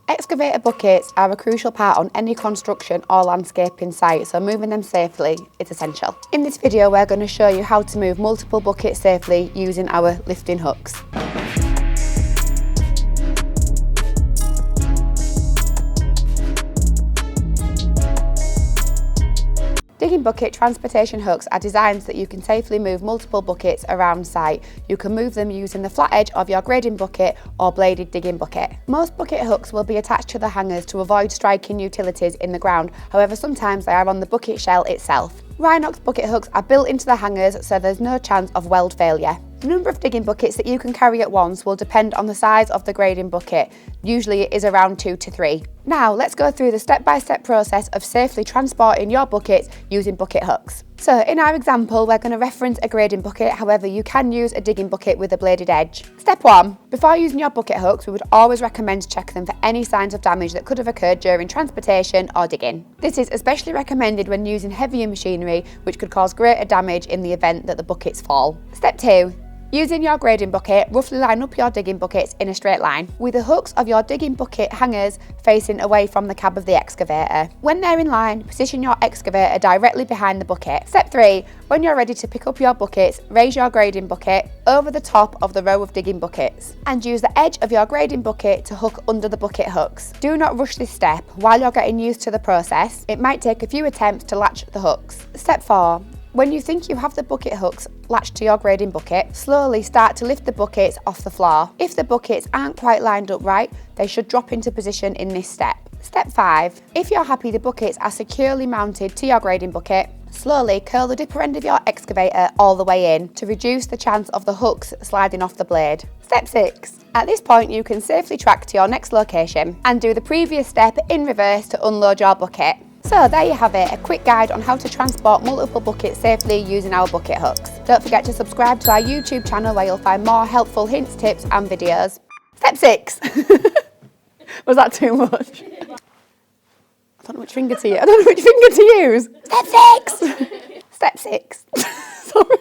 Excavator buckets are a crucial part on any construction or landscaping site, so moving them safely is essential. In this video, we're going to show you how to move multiple buckets safely using our lifting hooks. Digging bucket transportation hooks are designed so that you can safely move multiple buckets around site. You can move them using the flat edge of your grading bucket or bladed digging bucket. Most bucket hooks will be attached to the hangers to avoid striking utilities in the ground, however sometimes they are on the bucket shell itself. Rhinox bucket hooks are built into the hangers so there's no chance of weld failure. The number of digging buckets that you can carry at once will depend on the size of the grading bucket. Usually it is around 2 to 3. Now let's go through the step-by-step process of safely transporting your buckets using bucket hooks. So in our example, we're going to reference a grading bucket, however you can use a digging bucket with a bladed edge. Step 1. Before using your bucket hooks, we would always recommend to check them for any signs of damage that could have occurred during transportation or digging. This is especially recommended when using heavier machinery, which could cause greater damage in the event that the buckets fall. Step 2. Using your grading bucket, roughly line up your digging buckets in a straight line, with the hooks of your digging bucket hangers facing away from the cab of the excavator. When they're in line, position your excavator directly behind the bucket. Step 3. When you're ready to pick up your buckets, raise your grading bucket over the top of the row of digging buckets and use the edge of your grading bucket to hook under the bucket hooks. Do not rush this step. While you're getting used to the process, it might take a few attempts to latch the hooks. Step 4. When you think you have the bucket hooks latched to your grading bucket, slowly start to lift the buckets off the floor. If the buckets aren't quite lined up right, they should drop into position in this step. Step 5. If you're happy the buckets are securely mounted to your grading bucket, slowly curl the dipper end of your excavator all the way in to reduce the chance of the hooks sliding off the blade. Step 6. At this point, you can safely track to your next location and do the previous step in reverse to unload your bucket. So there you have it, a quick guide on how to transport multiple buckets safely using our bucket hooks. Don't forget to subscribe to our YouTube channel where you'll find more helpful hints, tips and videos. Step 6. Was that too much? I don't know which finger to use. Step 6! Step 6. Sorry.